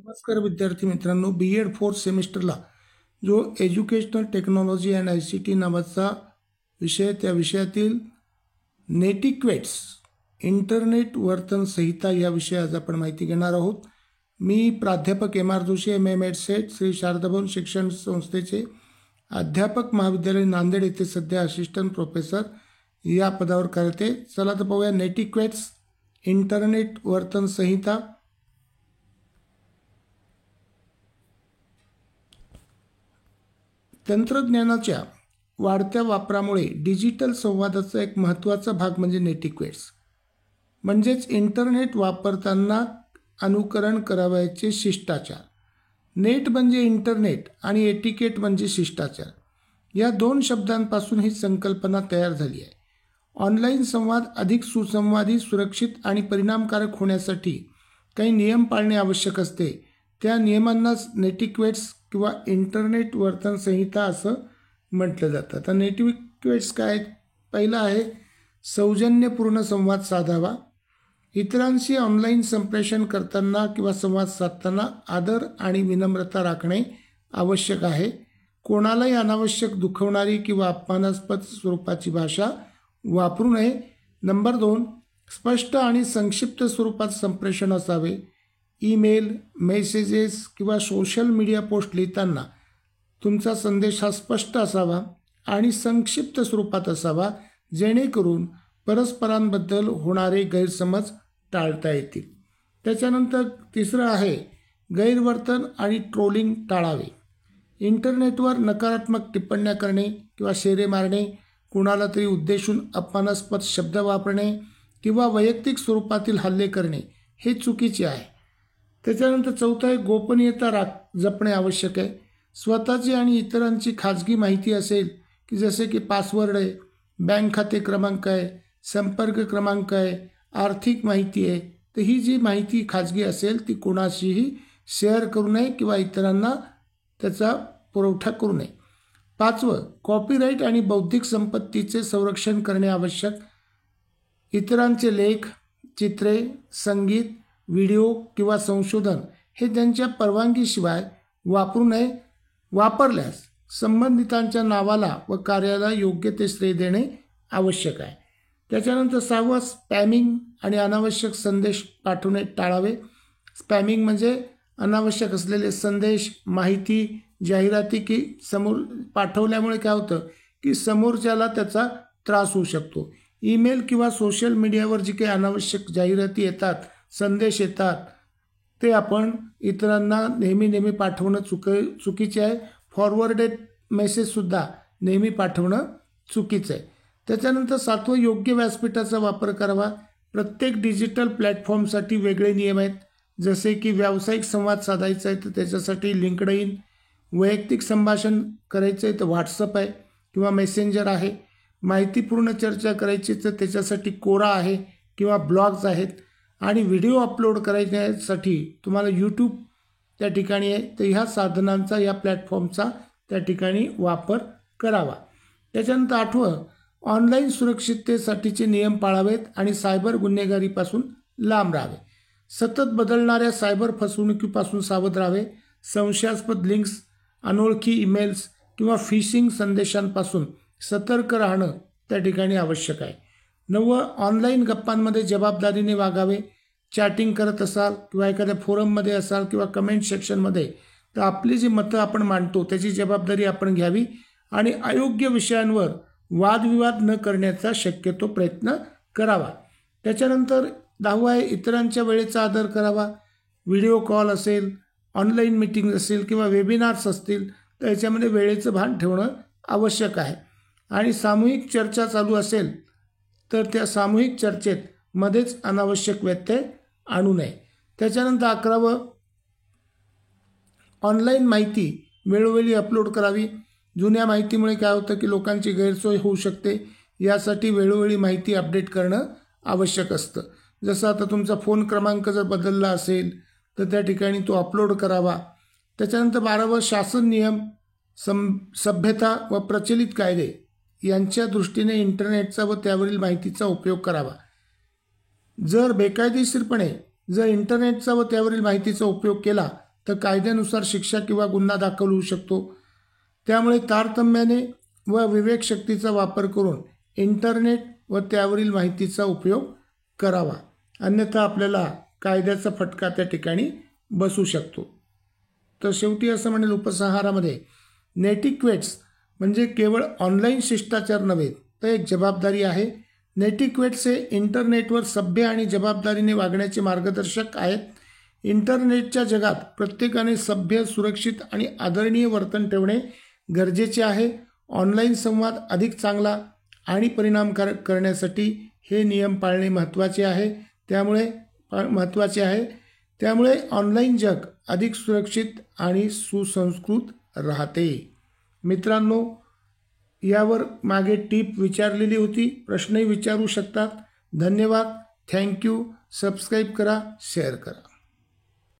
नमस्कार विद्यार्थी मित्रांनो, B.Ed 4th सेमिस्टरला जो एज्युकेशनल टेक्नॉलॉजी अँड ICT नावाचा विषय, त्या विषयातील नेटिक्वेट्स इंटरनेट वर्तन संहिता या विषय आज आपण माहिती घेणार आहोत. मी प्राध्यापक M.R. जोशी, MM एडसेट, श्री शारदाभवन शिक्षण संस्थेचे अध्यापक, महाविद्यालय नांदेड येथे सध्या असिस्टंट प्रोफेसर या पदावर करते. चला तर पाहूया नेटिक्वेट्स इंटरनेट वर्तन संहिता. तंत्रज्ञानाच्या वाढत्या वापरामुळे डिजिटल संवादाचा एक महत्त्वाचा भाग म्हणजे नेटिक्वेट्स, म्हणजेच इंटरनेट वापरताना अनुकरण करावयाचे शिष्टाचार. नेट म्हणजे इंटरनेट आणि एटिकेट म्हणजे शिष्टाचार. या दोन शब्दांपासून ही संकल्पना तयार झाली आहे. ऑनलाईन संवाद अधिक सुसंवादी, सुरक्षित आणि परिणामकारक होण्यासाठी काही नियम पाळणे आवश्यक असते. त्या नियमांनाच नेटिक्वेट्स किंवा इंटरनेट वर्तन संहिता असं म्हटलं जातं. आता नेटिक्वेट्स काय? पहिला आहे सौजन्यपूर्ण संवाद साधावा. इतरांशी ऑनलाईन संप्रेषण करताना किंवा संवाद साधताना आदर आणि विनम्रता राखणे आवश्यक आहे. कोणालाही अनावश्यक दुखवणारी किंवा अपमानास्पद स्वरूपाची भाषा वापरू नये. नंबर 2, स्पष्ट आणि संक्षिप्त स्वरूपात संप्रेषण असावे. ईमेल, मेसेजेस किंवा सोशल मीडिया पोस्ट लिहिताना तुमचा संदेश हा स्पष्ट असावा आणि संक्षिप्त स्वरूपात असावा, जेणेकरून परस्परांबद्दल होणारे गैरसमज टाळता येतील. त्याच्यानंतर तिसरं आहे गैरवर्तन आणि ट्रोलिंग टाळावे. इंटरनेटवर नकारात्मक टिप्पण्या करणे किंवा शेरे मारणे, कुणाला तरी उद्देशून अपमानास्पद शब्द वापरणे किंवा वैयक्तिक स्वरूपातील हल्ले करणे हे चुकीचे आहे. त्याच्यानंतर चौथं आहे गोपनीयता जपणे आवश्यक आहे. स्वतःची आणि इतरांची खाजगी माहिती असेल की जसे की पासवर्ड आहे, बँक खाते क्रमांक आहे, संपर्क क्रमांक आहे, आर्थिक माहिती आहे, तर ही जी माहिती खाजगी असेल ती कोणाशीही शेअर करू नये किंवा इतरांना त्याचा पुरवठा करू नये. 5वं, कॉपीराईट आणि बौद्धिक संपत्तीचे संरक्षण करणे आवश्यक. इतरांचे लेख, चित्रे, संगीत, व्हिडिओ किंवा संशोधन हे त्यांच्या परवानगीशिवाय वापरू नये. वापरल्यास संबंधितांच्या नावाला व कार्याला योग्य ते श्रेय देणे आवश्यक आहे. त्याच्यानंतर 6वं, स्पॅमिंग आणि अनावश्यक संदेश पाठवणे टाळावे. स्पॅमिंग म्हणजे अनावश्यक असलेले संदेश, माहिती, जाहिराती की समोर पाठवल्यामुळे काय होतं की समोरच्याला त्याचा त्रास होऊ शकतो. ईमेल किंवा सोशल मीडियावर जी काही अनावश्यक जाहिराती येतात, संदेश येतात, ते आपण इतरांना नेहमी पाठवणं चुकीचे आहे. फॉरवर्डेड मेसेजसुद्धा नेहमी पाठवणं चुकीचं आहे. त्याच्यानंतर 7वं, योग्य व्यासपीठाचा वापर करावा. प्रत्येक डिजिटल प्लॅटफॉर्मसाठी वेगळे नियम आहेत. जसे की व्यावसायिक संवाद साधायचा आहे तर त्याच्यासाठी लिंक्डइन, वैयक्तिक संभाषण करायचं आहे तर व्हॉट्सअप आहे किंवा मेसेंजर आहे, माहितीपूर्ण चर्चा करायची तर त्याच्यासाठी कोरा आहे किंवा ब्लॉग्स आहेत, आणि व्हिडिओ अपलोड करायच्यासाठी तुम्हाला यूट्यूब त्या ठिकाणी आहे, तर ह्या साधनांचा, या प्लॅटफॉर्मचा त्या ठिकाणी वापर करावा. त्याच्यानंतर 8वं, ऑनलाईन सुरक्षिततेसाठीचे नियम पाळावेत आणि सायबर गुन्हेगारीपासून लांब राहावे. सतत बदलणाऱ्या सायबर फसवणुकीपासून सावध राहावे. संशयास्पद लिंक्स, अनोळखी ईमेल्स किंवा फिशिंग संदेशांपासून सतर्क राहणं त्या ठिकाणी आवश्यक आहे. 9वं, ऑनलाईन गप्पांमध्ये जबाबदारीने वागावे. चॅटिंग करत असाल किंवा एखाद्या फोरममध्ये असाल किंवा कमेंट सेक्शनमध्ये, तर आपली जी मतं आपण मांडतो त्याची जबाबदारी आपण घ्यावी आणि अयोग्य विषयांवर वादविवाद न करण्याचा शक्यतो प्रयत्न करावा. त्याच्यानंतर 10वं आहे इतरांच्या वेळेचा आदर करावा. व्हिडिओ कॉल असेल, ऑनलाईन मीटिंग असेल किंवा वेबिनार्स असतील तर याच्यामध्ये वेळेचं भान ठेवणं आवश्यक आहे. आणि सामूहिक चर्चा चालू असेल तर त्या सामूहिक चर्चेत मध्येच अनावश्यक व्यत्यय आणू नये. त्याच्यानंतर 11वं, ऑनलाईन माहिती वेळोवेळी अपलोड करावी. जुन्या माहितीमुळे काय होतं की लोकांची गैरसोय होऊ शकते, यासाठी वेळोवेळी माहिती अपडेट करणं आवश्यक असतं. जसं आता तुमचा फोन क्रमांक जर बदलला असेल तर त्या ठिकाणी तो अपलोड करावा. त्याच्यानंतर 12वं, शासन नियम, सभ्यता व प्रचलित कायदे यांच्या दृष्टीने इंटरनेटचा व त्यावरील माहितीचा उपयोग करावा. जर बेकायदेशीरपणे इंटरनेटचा व त्यावरील माहितीचा उपयोग केला तर कायद्यानुसार शिक्षा किंवा गुन्हा दाखल होऊ शकतो. त्यामुळे तारतम्याने व विवेकशक्तीचा वापर करून इंटरनेट व त्यावरील माहितीचा उपयोग करावा, अन्यथा आपल्याला कायद्याचा फटका त्या ठिकाणी बसू शकतो. तर शेवटी असं म्हणेल उपसंहारामध्ये, नेटिक्वेट्स म्हणजे केवळ ऑनलाईन शिष्टाचार नव्हे तर एक जबाबदारी आहे. नेटिक्वेट्स हे इंटरनेटवर सभ्य आणि जबाबदारीने वागण्याचे मार्गदर्शक आहेत. इंटरनेटच्या जगात प्रत्येकाने सभ्य, सुरक्षित आणि आदरणीय वर्तन ठेवणे गरजेचे आहे. ऑनलाईन संवाद अधिक चांगला आणि परिणामकारक करण्यासाठी हे नियम पाळणे महत्त्वाचे आहे. त्यामुळे ऑनलाईन जग अधिक सुरक्षित आणि सुसंस्कृत राहते. मित्रांनो, यावर मागे टीप विचारलेली होती, प्रश्नही विचारू शकतात. धन्यवाद. थँक्यू. सबस्क्राईब करा, शेअर करा.